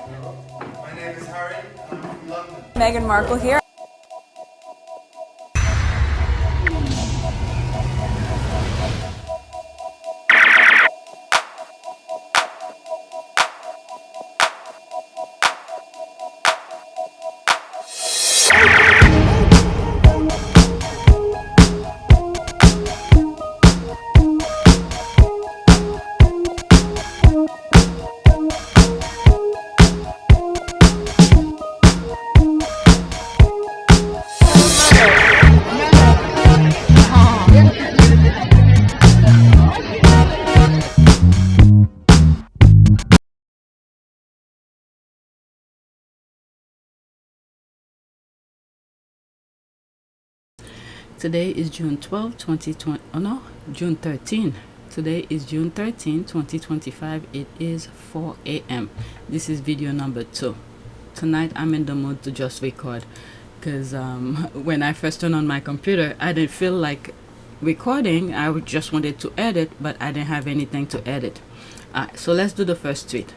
My name is Harry, and I'm from London. Meghan Markle here. Today is June 12, 2020. Oh no, June 13. Today is June 13, 2025. It is 4 a.m. This is video number 2. Tonight I'm in the mood to just record because when I first turned on my computer, I didn't feel like recording. I just wanted to edit, but I didn't have anything to edit. So let's do the first tweet.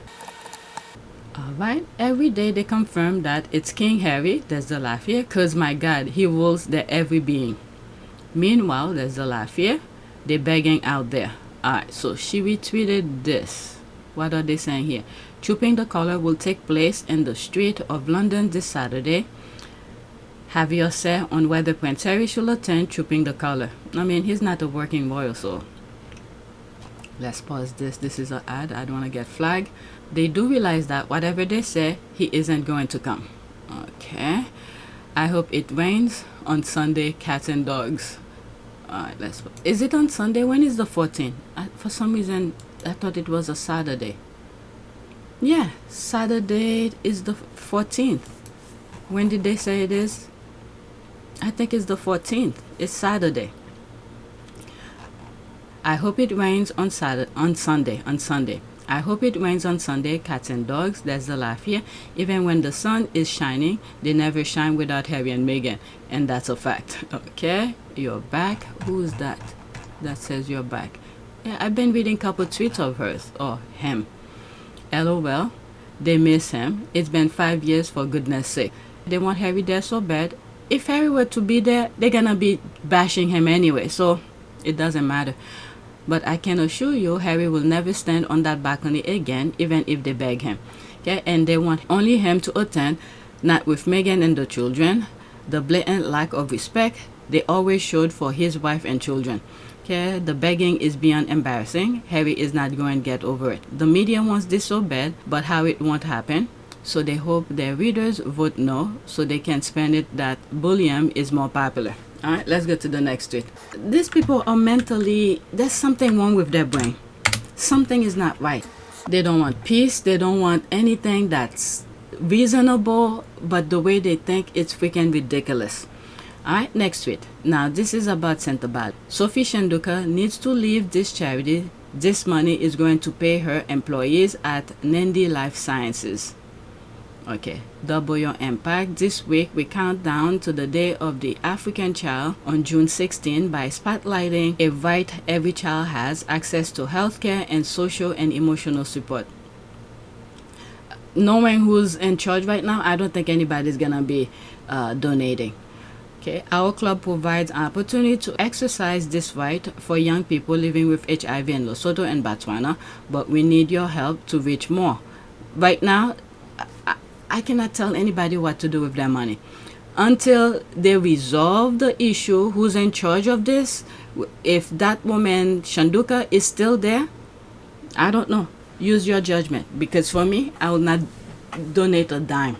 Alright, every day they confirm that it's King Harry, there's the laugh here, cause my god, he rules their every being. Meanwhile, there's the laugh here, they're begging out there. Alright, so she retweeted this. What are they saying here? Trooping the colour will take place in the street of London this Saturday. Have your say on whether Prince Harry should attend Trooping the Colour. I mean, he's not a working royal, so let's pause this. This is an ad. I don't want to get flagged. They do realize that whatever they say, he isn't going to come. Okay. I hope it rains on Sunday, cats and dogs. Alright, let's. Is it on Sunday? When is the 14th? For some reason, I thought it was a Saturday. Yeah, Saturday is the 14th. When did they say it is? I think it's the 14th. It's Saturday. I hope it rains on Sunday. I hope it rains on Sunday, cats and dogs. That's the laugh here. Even when the sun is shining, they never shine without Harry and Meghan. And that's a fact. Okay, you're back. Who's that? That says you're back. Yeah, I've been reading a couple tweets of hers. Or him. LOL. They miss him. It's been 5 years, for goodness sake. They want Harry there so bad. If Harry were to be there, they're gonna be bashing him anyway. So it doesn't matter. But I can assure you, Harry will never stand on that balcony again, even if they beg him. Okay, and they want only him to attend, not with Meghan and the children. The blatant lack of respect they always showed for his wife and children. Okay, the begging is beyond embarrassing. Harry is not going to get over it. The media wants this so bad, but how it won't happen. So they hope their readers vote no, so they can spend it that bullion is more popular. Alright, let's go to the next tweet. These people are mentally, there's something wrong with their brain. Something is not right. They don't want peace. They don't want anything that's reasonable, but the way they think, it's freaking ridiculous. Alright, next tweet. Now, this is about Sentebale. Sophie Chandauka needs to leave this charity. This money is going to pay her employees at Nandi Life Sciences. Okay, double your impact. This week we count down to the Day of the African Child on June 16 by spotlighting a right every child has: access to healthcare and social and emotional support. Knowing who's in charge right now, I don't think anybody's gonna be donating. Okay, our club provides an opportunity to exercise this right for young people living with HIV in Lesotho and Botswana, but we need your help to reach more. Right now, I cannot tell anybody what to do with their money. Until they resolve the issue, who's in charge of this, if that woman, Chandauka, is still there, I don't know. Use your judgment. Because for me, I will not donate a dime.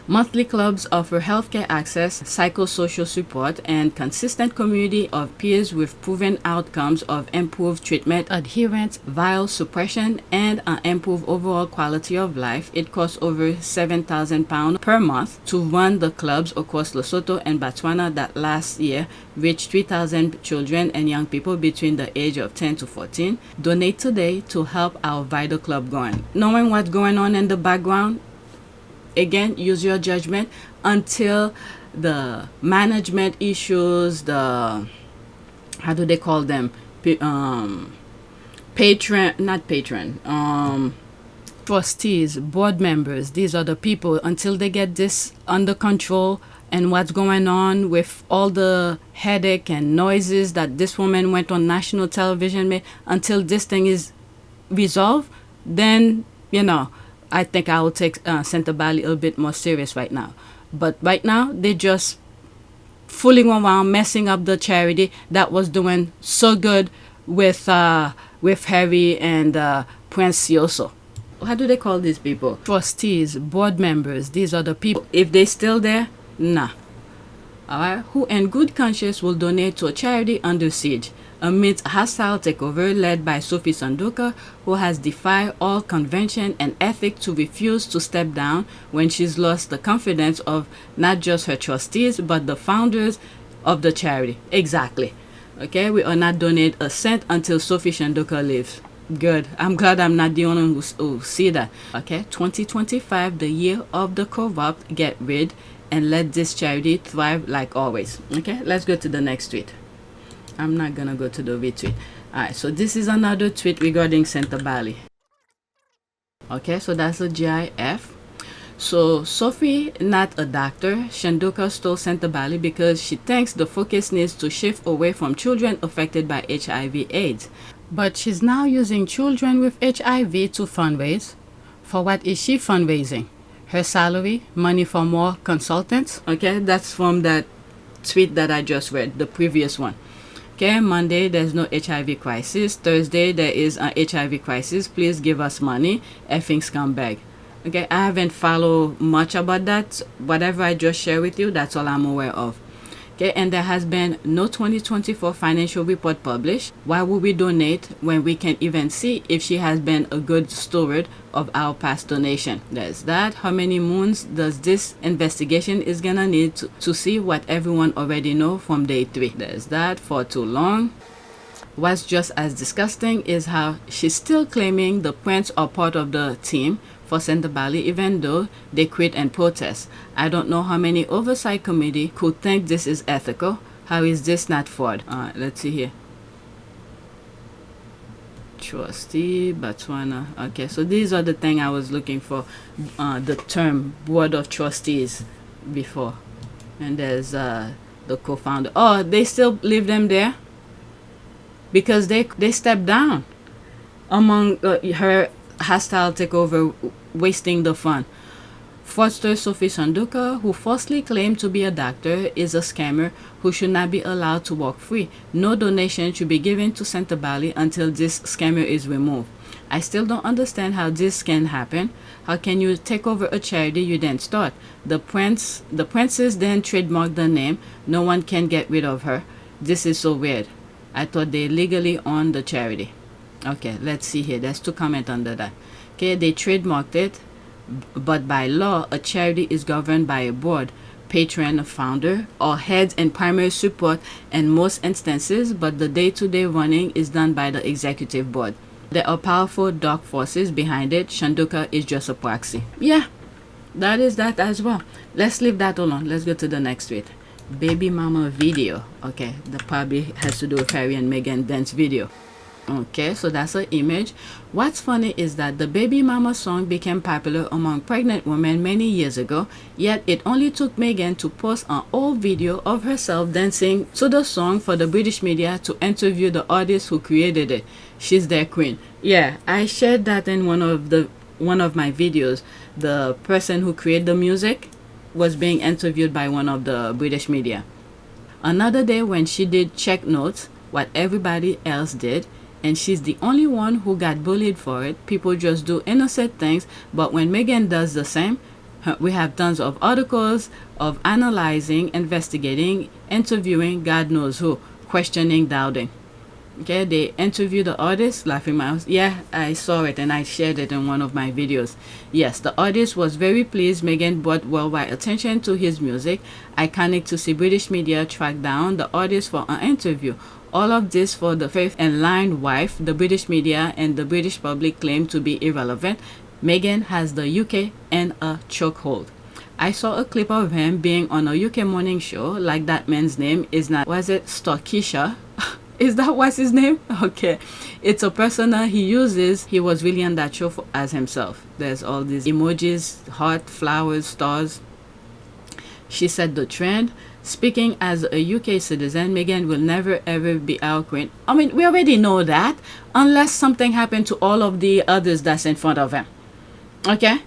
Monthly clubs offer healthcare access, psychosocial support, and consistent community of peers with proven outcomes of improved treatment adherence, viral suppression, and an improved overall quality of life. It costs over £7,000 per month to run the clubs across Lesotho and Botswana that last year reached 3,000 children and young people between the age of 10 to 14. Donate today to help our vital club going. Knowing what's going on in the background, again, use your judgment until the management issues, the, how do they call them? Patron, not patron, trustees, board members, these are the people, until they get this under control and what's going on with all the headache and noises that this woman went on national television, until this thing is resolved, then, you know, I think I will take Sentebale a little bit more serious right now. But right now, they just fooling around, messing up the charity that was doing so good with Harry and Prince Yoso. How do they call these people? Trustees, board members, these are the people. If they still there, nah. Alright, who in good conscience will donate to a charity under siege amidst a hostile takeover led by Sophie Chandauka, who has defied all convention and ethic to refuse to step down when she's lost the confidence of not just her trustees but the founders of the charity. Exactly. Okay, we are not donate a cent until Sophie Chandauka leaves. Good. I'm glad I'm not the only one who see that. Okay, 2025, the year of the corrupt. Get rid and let this charity thrive like always. Okay, let's go to the next tweet. I'm not gonna go to the retweet. Alright, so this is another tweet regarding Sentebale. Okay, so that's a GIF. So Sophie, not a doctor, Chandauka stole Sentebale because she thinks the focus needs to shift away from children affected by HIV/AIDS. But she's now using children with HIV to fundraise. For what is she fundraising? Her salary, money for more consultants? Okay, that's from that tweet that I just read, the previous one. Okay, Monday, there's no HIV crisis. Thursday, there is an HIV crisis. Please give us money. Effing scumbag. Okay, I haven't followed much about that. Whatever I just shared with you, that's all I'm aware of. Okay, and there has been no 2024 financial report published. Why would we donate when we can even see if she has been a good steward of our past donation? There's that. How many moons does this investigation is gonna need to see what everyone already know from day 3? There's that. For too long. What's just as disgusting is how she's still claiming the Prince are part of the team for Sentebale, even though they quit and protest. I don't know how many oversight committee could think this is ethical. How is this not fraud? Let's see here. Trustee, Botswana. Okay, so these are the thing I was looking for. The term board of trustees before. And there's the co-founder. Oh, they still leave them there? Because they stepped down among her hostile takeover, wasting the fund. Fraudster Sophie Chandauka, who falsely claimed to be a doctor, is a scammer who should not be allowed to walk free. No donation should be given to Sentebale until this scammer is removed. I still don't understand how this can happen. How can you take over a charity you didn't start? The princess then trademarked the name. No one can get rid of her. This is so weird. I thought they legally owned the charity. Okay, let's see here. There's 2 comments under that. Okay, they trademarked it, but by law, a charity is governed by a board, patron, founder, or heads and primary support in most instances, but the day-to-day running is done by the executive board. There are powerful dark forces behind it. Chandauka is just a proxy. Yeah, that is that as well. Let's leave that alone. Let's go to the next tweet. Baby mama video. Okay, that probably has to do with Harry and Meghan dance video. Okay, so that's an image. What's funny is that the baby mama song became popular among pregnant women many years ago, yet it only took Meghan to post an old video of herself dancing to the song for the British media to interview the artist who created it. She's their queen. Yeah, I shared that in one of my videos. The person who created the music was being interviewed by one of the British media. Another day when she did check notes, what everybody else did, and she's the only one who got bullied for it. People just do innocent things, but when Meghan does the same, we have tons of articles of analyzing, investigating, interviewing, God knows who, questioning, doubting. Okay, they interview the artist, laughing mouth. Yeah, I saw it and I shared it in one of my videos. Yes, the artist was very pleased Meghan brought worldwide attention to his music. Iconic to see British media track down the artist for an interview. All of this for the faith and line wife the British media and the British public claim to be irrelevant. Meghan has the UK in a chokehold. I saw a clip of him being on a UK morning show, like that man's name is not, was it Starkisha? Is that what's his name? Okay. It's a persona he uses. He was really on that show as himself. There's all these emojis, heart, flowers, stars. She set the trend. Speaking as a UK citizen, Meghan will never ever be our queen. I mean, we already know that, unless something happened to all of the others that's in front of him. Okay?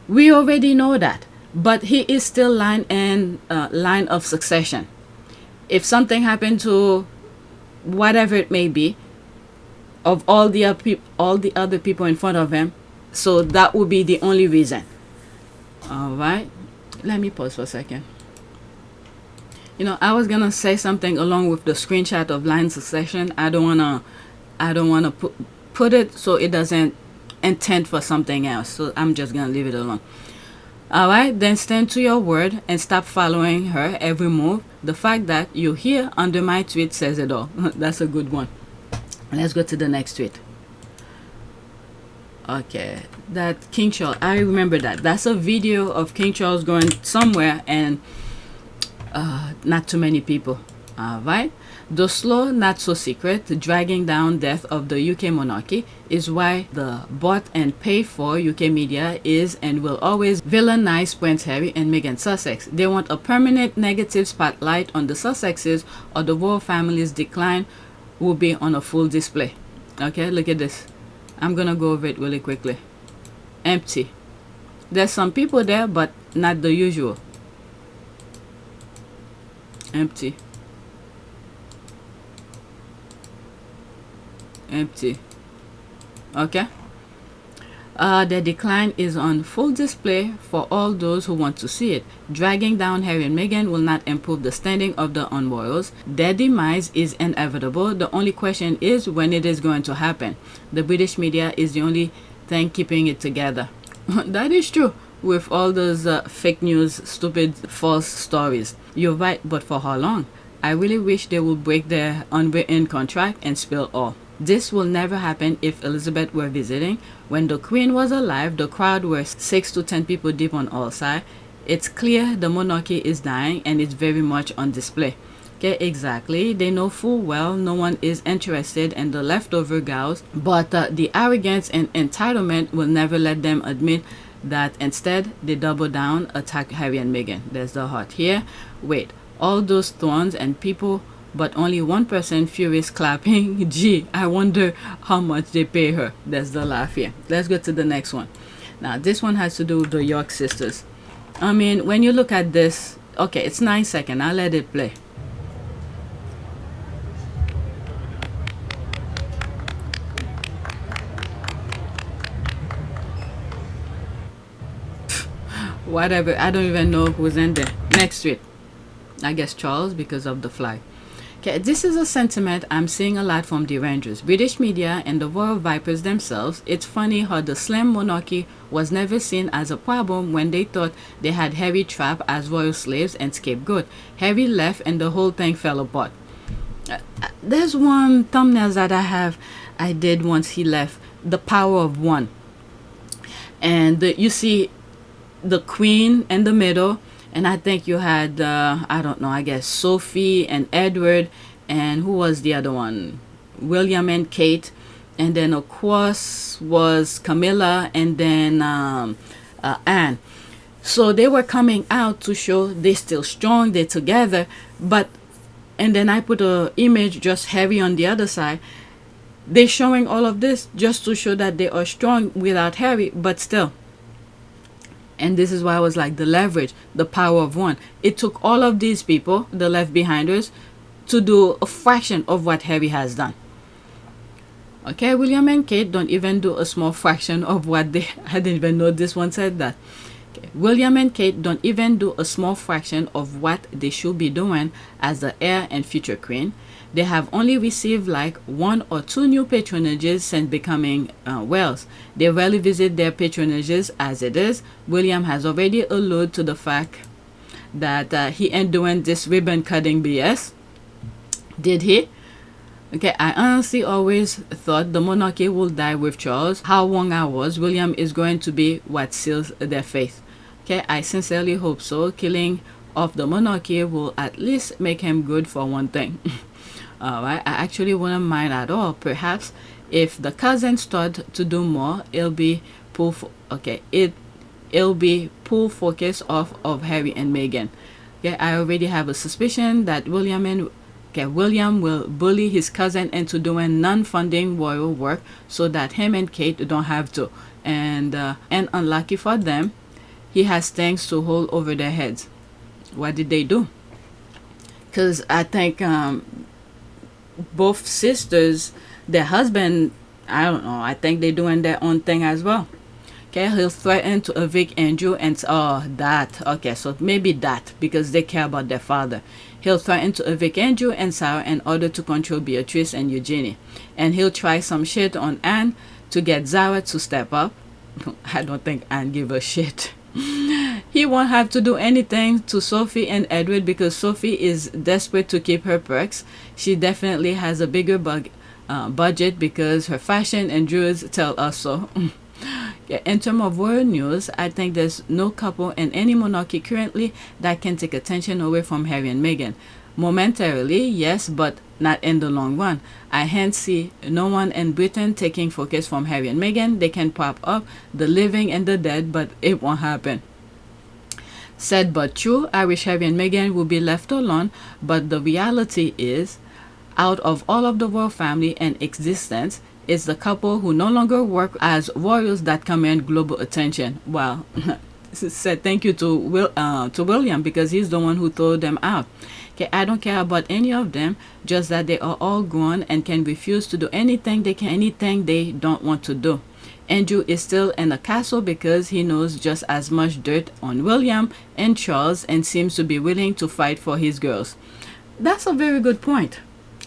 We already know that. But he is still line of succession. If something happened to whatever it may be, of all the other people in front of him, so that would be the only reason. All right. Let me pause for a second. You know, I was gonna say something along with the screenshot of line succession. I don't wanna put it so it doesn't intend for something else. So I'm just gonna leave it alone. All right, then stand to your word and stop following her every move. The fact that you're here under my tweet says it all. That's a good one. Let's go to the next tweet. Okay, that King Charles, I remember that. That's a video of King Charles going somewhere and not too many people. All right. The slow, not so secret, dragging down death of the UK monarchy is why the bought and paid for UK media is and will always villainize Prince Harry and Meghan Sussex. They want a permanent negative spotlight on the Sussexes, or the royal family's decline will be on a full display. Okay, look at this. I'm gonna go over it really quickly. Empty. There's some people there, but not the usual. Empty. Empty. Okay. The decline is on full display for all those who want to see it. Dragging down Harry and Meghan will not improve the standing of the royals. Their demise is inevitable. The only question is when it is going to happen. The British media is the only thing keeping it together. That is true. With all those fake news, stupid, false stories. You're right, but for how long? I really wish they would break their unwritten contract and spill all. This will never happen if Elizabeth were visiting. When the Queen was alive, the crowd were 6 to 10 people deep on all sides. It's clear the monarchy is dying and it's very much on display. Okay, exactly. They know full well no one is interested in the leftover gals, but the arrogance and entitlement will never let them admit that. Instead, they double down, attack Harry and Meghan. There's the heart here. Wait, all those thorns and people, but only one person furious clapping. Gee, I wonder how much they pay her. There's the laugh here. Let's go to the next one. Now, this one has to do with the York sisters. I mean, when you look at this, okay, it's 9 seconds. I'll let it play. Whatever, I don't even know who's in there. Next tweet. I guess Charles, because of the flag. Okay, this is a sentiment I'm seeing a lot from derangers, British media and the royal vipers themselves. It's funny how the slim monarchy was never seen as a problem when they thought they had Harry trapped as royal slaves and scapegoat. Harry left and the whole thing fell apart. There's one thumbnail that I did once he left, the power of one. And you see the Queen in the middle, and I think you had I don't know, I guess Sophie and Edward, and who was the other one, William and Kate, and then of course was Camilla, and then Anne. So they were coming out to show they're still strong, they're together. But and then I put a image just Harry on the other side. They're showing all of this just to show that they are strong without Harry, but still. And this is why I was like, the leverage, the power of one. It took all of these people, the left behinders, to do a fraction of what Harry has done. Okay, William and Kate don't even do a small fraction of what they... I didn't even know this one said that. Okay. William and Kate don't even do a small fraction of what they should be doing as the heir and future queen. They have only received like 1 or 2 new patronages since becoming Wales. They rarely visit their patronages as it is. William has already alluded to the fact that he ain't doing this ribbon cutting BS. Did he? Okay, I honestly always thought the monarchy will die with Charles. How wrong I was. William is going to be what seals their faith. Okay, I sincerely hope so. Killing off the monarchy will at least make him good for one thing. Alright, I actually wouldn't mind at all. Perhaps if the cousins start to do more, it'll be it'll be pull focus off of Harry and Meghan. Okay, I already have a suspicion that William will bully his cousin into doing non-funding royal work so that him and Kate don't have to. And unlucky for them, he has things to hold over their heads. What did they do? Because I think both sisters, their husband, I don't know, I think they're doing their own thing as well. Okay, he'll threaten to evict Andrew and okay, so maybe that, because they care about their father. He'll threaten to evict Andrew and Sarah in order to control Beatrice and Eugenie. And he'll try some shit on Anne to get Zara to step up. I don't think Anne give a shit. He won't have to do anything to Sophie and Edward because Sophie is desperate to keep her perks. She definitely has a bigger budget because her fashion and jewels tell us so. In terms of world news, I think there's no couple in any monarchy currently that can take attention away from Harry and Meghan. Momentarily, yes, but not in the long run. I hence see no one in Britain taking focus from Harry and Meghan. They can prop up the living and the dead, but it won't happen. Said but true, I wish Harry and Meghan would be left alone, but the reality is, out of all of the royal family in existence, it's the couple who no longer work as royals that command global attention. Well, said thank you to William because he's the one who told them out. Okay, I don't care about any of them, just that they are all grown and can refuse to do anything they don't want to do. Andrew is still in the castle because he knows just as much dirt on William and Charles and seems to be willing to fight for his girls. That's a very good point.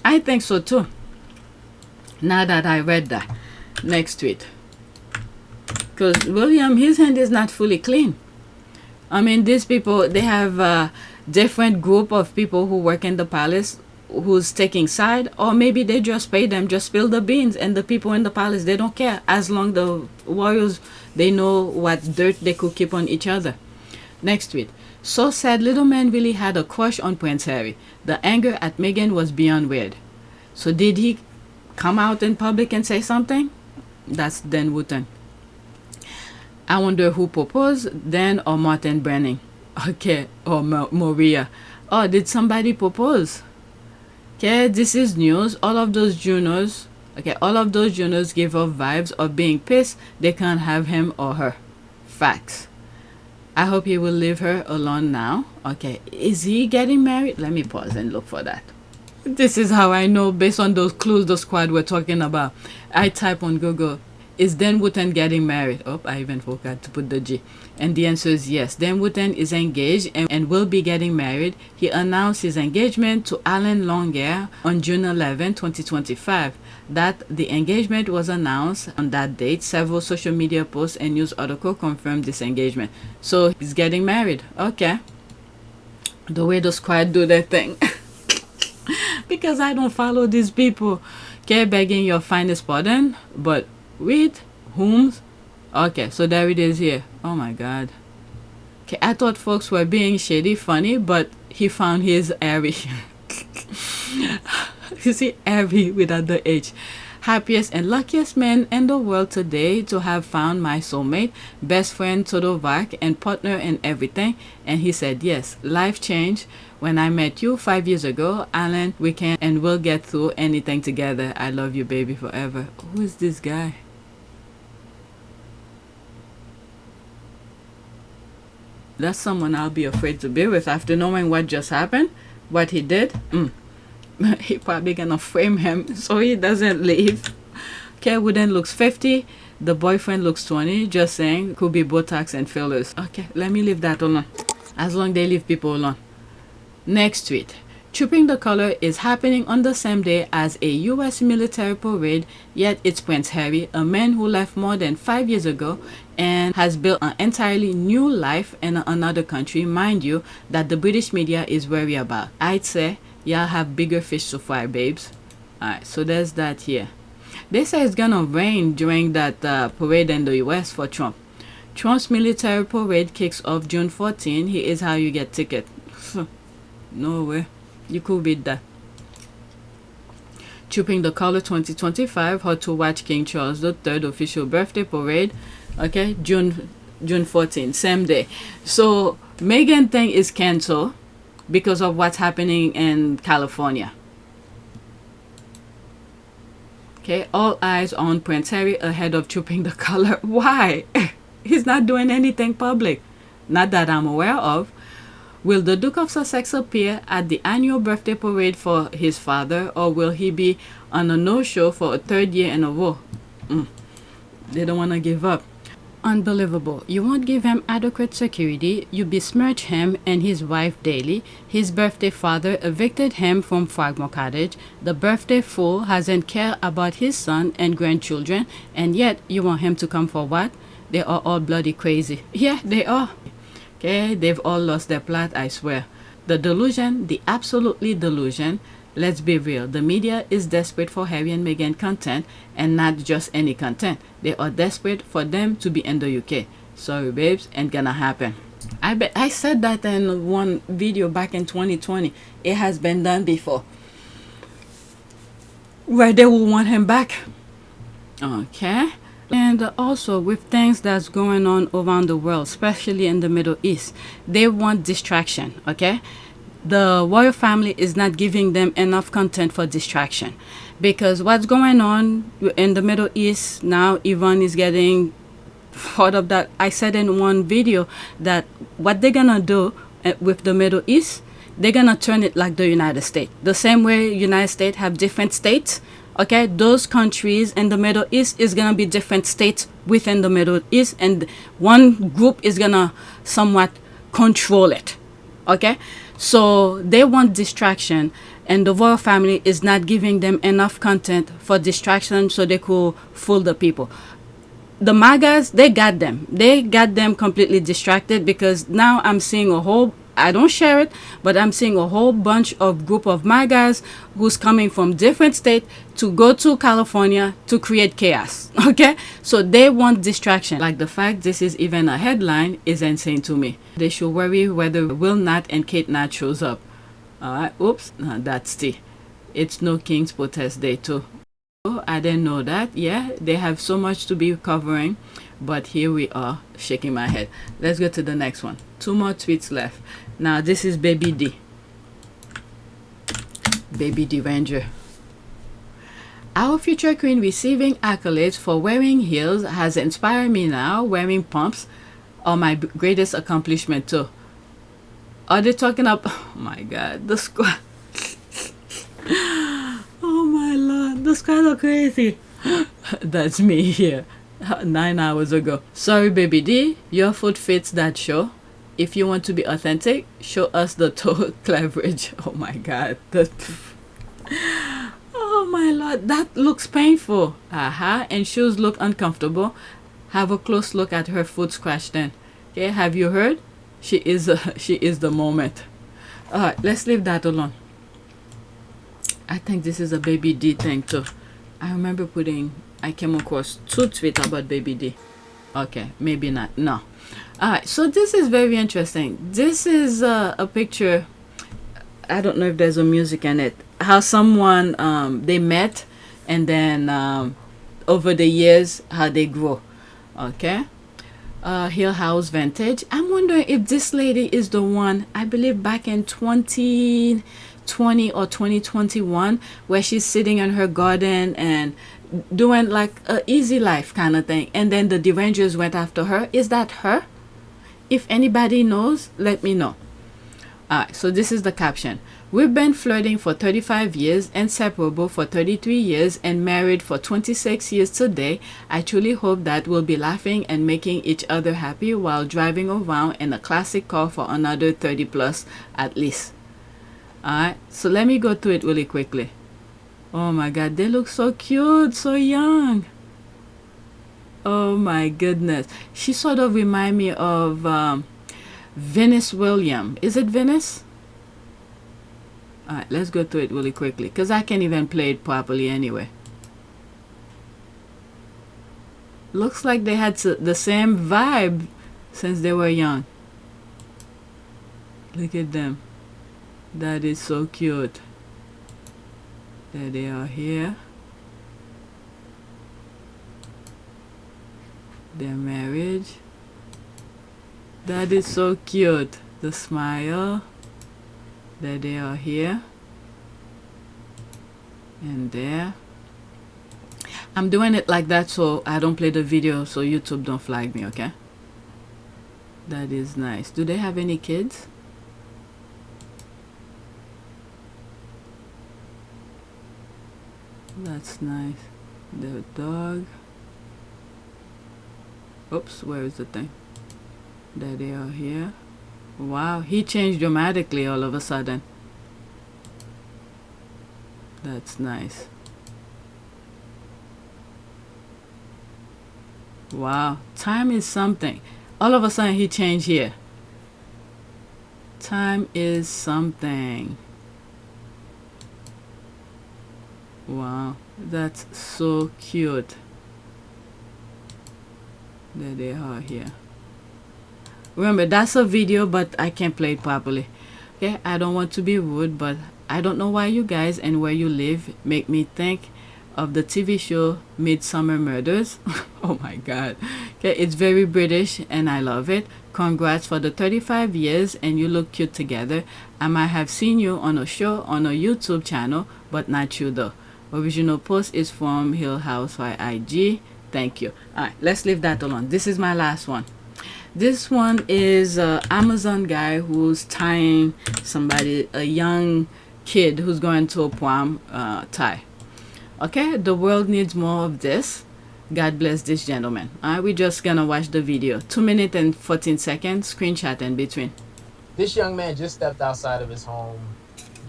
I think so too. Now that I read that. Next tweet. Because William, his hand is not fully clean. I mean, these people, they have a different group of people who work in the palace who's taking side, or maybe they just pay them, just spill the beans, and the people in the palace, they don't care as long the warriors, they know what dirt they could keep on each other. Next tweet. So sad little man really had a crush on Prince Harry. The anger at Meghan was beyond weird. So did he come out in public and say something? That's Dan Wootton. I wonder who proposed, Dan or Martin Brenning. Okay, or Maria. Oh, did somebody propose? Okay, this is news. All of those juniors give off vibes of being pissed they can't have him or her. Facts. I hope he will leave her alone now. Okay, is he getting married? Let me pause and look for that. This is how I know based on those clues the squad were talking about. I type on Google, is Dan Wootton getting married? Oh, I even forgot to put the G. And the answer is yes. Dan Wootton is engaged and will be getting married. He announced his engagement to Alan Longueur on June 11, 2025. That the engagement was announced on that date. Several social media posts and news articles confirmed this engagement. So he's getting married. Okay. The way the squad do their thing. Because I don't follow these people. Okay, begging your finest pardon, but with whom? Okay, so there it is here. Oh my god. Okay, I thought folks were being shady funny, but he found his Harry. You see, Harry without the H. Happiest and luckiest man in the world today to have found my soulmate, best friend Todovac, and partner in everything. And he said, yes, life changed when I met you 5 years ago. Alan, we can and will get through anything together. I love you, baby, forever. Who is this guy? That's someone I'll be afraid to be with after knowing what just happened, what he did. He probably gonna frame him so he doesn't leave. Okay, Wootton looks 50. The boyfriend looks 20. Just saying, could be Botox and fillers. Okay, let me leave that alone. As long as they leave people alone. Next tweet. Trooping the Color is happening on the same day as a U.S. military parade, yet it's Prince Harry, a man who left more than 5 years ago and has built an entirely new life in another country, mind you, that the British media is worried about. I'd say y'all have bigger fish to fry, babes. Alright, so there's that here. They say it's gonna rain during that parade in the US for Trump. Trump's military parade kicks off June 14. Here is how you get ticket. No way. You could beat that. Trooping the Color 2025, How to Watch King Charles III official birthday parade. Okay, June 14, same day. So Meghan thing is canceled because of what's happening in California. Okay, all eyes on Prince Harry ahead of Trooping the Color. Why? He's not doing anything public. Not that I'm aware of. Will the Duke of Sussex appear at the annual birthday parade for his father, or will he be on a no-show for a third year in a row? They don't want to give up. Unbelievable. You won't give him adequate security. You besmirch him and his wife daily. His birthday father evicted him from Frogmore Cottage. The birthday fool hasn't cared about his son and grandchildren, and yet you want him to come for what? They are all bloody crazy. Yeah, they are. Okay, they've all lost their plot, I swear. The delusion, the absolutely delusion. Let's be real. The media is desperate for Harry and Meghan content, and not just any content. They are desperate for them to be in the UK. Sorry, babes, ain't gonna happen. I said that in one video back in 2020. It has been done before, where they will want him back. Okay. And also with things that's going on around the world, especially in the Middle East, they want distraction. Okay. The royal family is not giving them enough content for distraction, because what's going on in the Middle East now, Iran is getting part of that. I said in one video that what they're gonna do with the Middle East, they're gonna turn it like the United States, the same way United States have different states. Okay, those countries in the Middle East is gonna be different states within the Middle East, and one group is gonna somewhat control it. Okay, so they want distraction, and the royal family is not giving them enough content for distraction so they could fool the people. The MAGAs, they got them completely distracted, because now I'm seeing a whole, I don't share it, but I'm seeing a whole bunch of group of MAGAs who's coming from different states to go to California to create chaos. Okay, so they want distraction. Like the fact this is even a headline is insane to me. They should worry whether Will Nat and Kate Nat shows up. Alright, oops, that's tea. It's no King's protest day too. Oh, I didn't know that. Yeah, they have so much to be covering, but here we are, shaking my head. Let's go to the next one. 2 more tweets left. Now this is Baby D. Baby D Ranger. Our future queen receiving accolades for wearing heels has inspired me now. Wearing pumps are my greatest accomplishment too. Are they talking up? Oh my god, the squad. Oh my lord, the squad are crazy. That's me here 9 hours ago. Sorry, Baby D, your foot fits that show. If you want to be authentic, show us the toe cleavage. Oh my god. Oh my lord, that looks painful. And shoes look uncomfortable. Have a close look at her foot scratch then. Okay, have you heard? She is the moment. Alright, let's leave that alone. I think this is a Baby D thing too. I remember I came across 2 tweets about Baby D. Okay, maybe not. No. Alright, so this is very interesting. This is a picture. I don't know if there's a music in it. How someone, they met, and then over the years, how they grow. Okay. Hill House Vintage. I'm wondering if this lady is the one, I believe back in 2020 or 2021, where she's sitting in her garden and doing like a easy life kind of thing, and then the derangers went after her. Is that her? If anybody knows, let me know. Alright, so this is the caption. We've been flirting for 35 years, inseparable for 33 years, and married for 26 years today. I truly hope that we'll be laughing and making each other happy while driving around in a classic car for another 30 plus at least. Alright, so let me go through it really quickly. Oh my god, they look so cute, so young. Oh my goodness. She sort of remind me of Venus Williams. Is it Venus? Alright, let's go through it really quickly, because I can't even play it properly anyway. Looks like they had the same vibe since they were young. Look at them. That is so cute. There they are here. Their marriage. That is so cute. The smile. There they are here. And there. I'm doing it like that so I don't play the video so YouTube don't flag me, okay? That is nice. Do they have any kids? That's nice. The dog. Oops, where is the thing? There they are here. Wow, he changed dramatically all of a sudden. That's nice. Wow, time is something. All of a sudden he changed here. Time is something. Wow, that's so cute. There they are here. Remember, that's a video, but I can't play it properly. Okay, I don't want to be rude, but I don't know why you guys and where you live make me think of the TV show Midsummer Murders. Oh my god. Okay, it's very British and I love it. Congrats for the 35 years and you look cute together. I might have seen you on a show on a YouTube channel, but not you though. Original post is from Hill House by IG. Thank you. Alright, let's leave that alone. This is my last one. This one is an Amazon guy who's tying somebody, a young kid who's going to a prom tie. Okay, the world needs more of this. God bless this gentleman. We're just gonna watch the video. 2 minutes and 14 seconds. Screenshot in between. This young man just stepped outside of his home,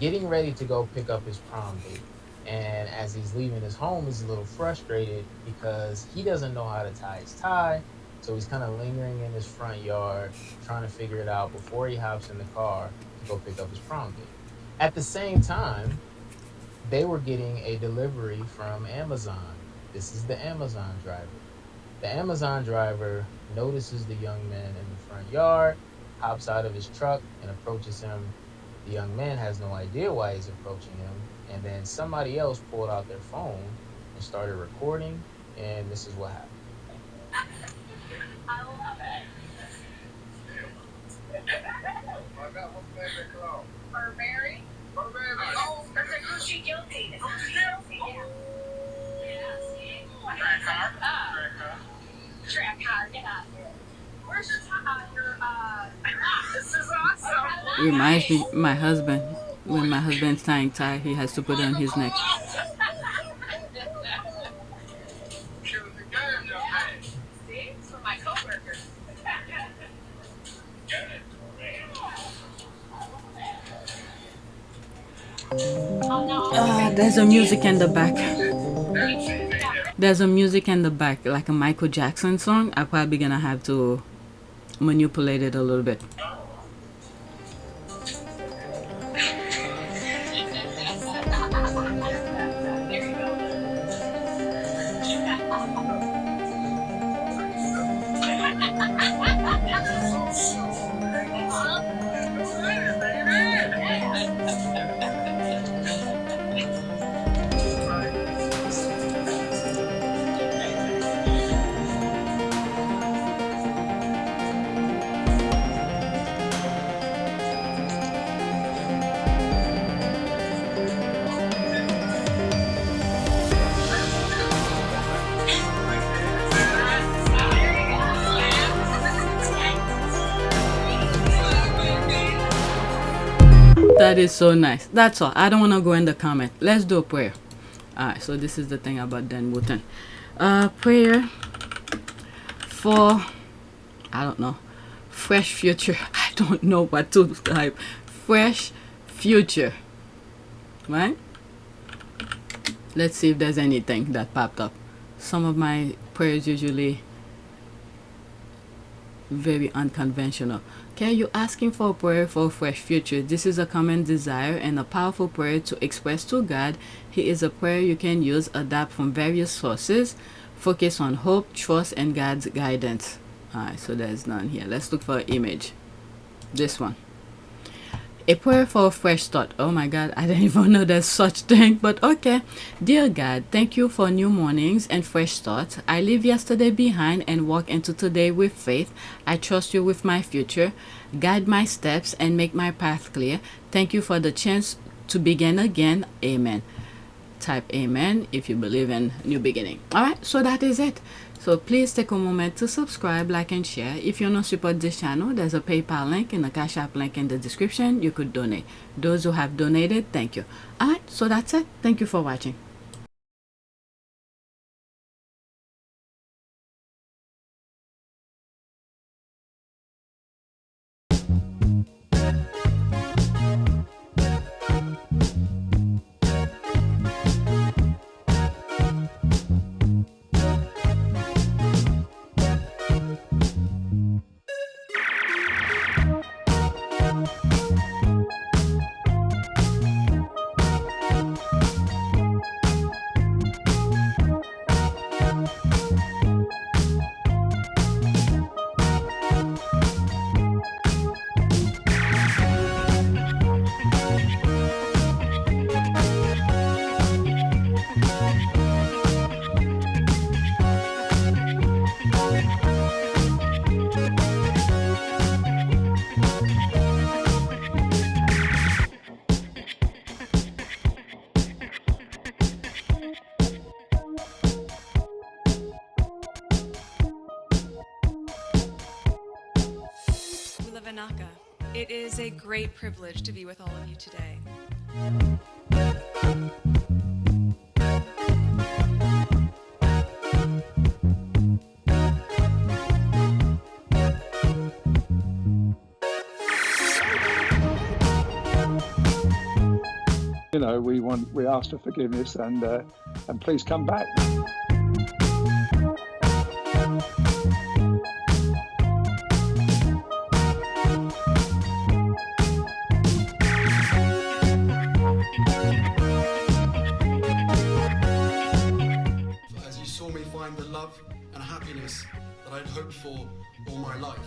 getting ready to go pick up his prom date. And as he's leaving his home, he's a little frustrated because he doesn't know how to tie his tie. So he's kind of lingering in his front yard, trying to figure it out before he hops in the car to go pick up his prom date. At the same time, they were getting a delivery from Amazon. This is the Amazon driver. The Amazon driver notices the young man in the front yard, hops out of his truck and approaches him. The young man has no idea why he's approaching him. And then somebody else pulled out their phone and started recording. And this is what happened. I love it. Burberry? Oh, because they're Gucci guilty. It's guilty, yeah. Track car, get out here. Where's your this is awesome. Reminds me my husband. When my husband's tying tie, he has to put it on his neck. See? It's for my coworkers. There's a music in the back. There's a music in the back, like a Michael Jackson song. I'm probably gonna have to manipulate it a little bit. That is so nice. That's all. I don't want to go in the comment. Let's do a prayer. Alright, so this is the thing about Dan Wootton. Prayer for, I don't know, fresh future. I don't know what to type. Fresh future. Right? Let's see if there's anything that popped up. Some of my prayers usually very unconventional. Okay, you're asking for a prayer for a fresh future. This is a common desire and a powerful prayer to express to God. Here is a prayer you can use, adapt from various sources. Focus on hope, trust, and God's guidance. Alright, so there's none here. Let's look for an image. This one. A prayer for a fresh start. Oh my God, I didn't even know there's such thing, but okay. Dear God, thank you for new mornings and fresh starts. I leave yesterday behind and walk into today with faith. I trust you with my future. Guide my steps and make my path clear. Thank you for the chance to begin again. Amen. Type amen if you believe in new beginning. All right, so that is it. So please take a moment to subscribe, like, and share. If you don't support this channel, there's a PayPal link and a Cash App link in the description. You could donate. Those who have donated, thank you. All right, so that's it. Thank you for watching. It is a great privilege to be with all of you today. You know, we ask for forgiveness and please come back. As you saw me find the love and happiness that I'd hoped for all my life.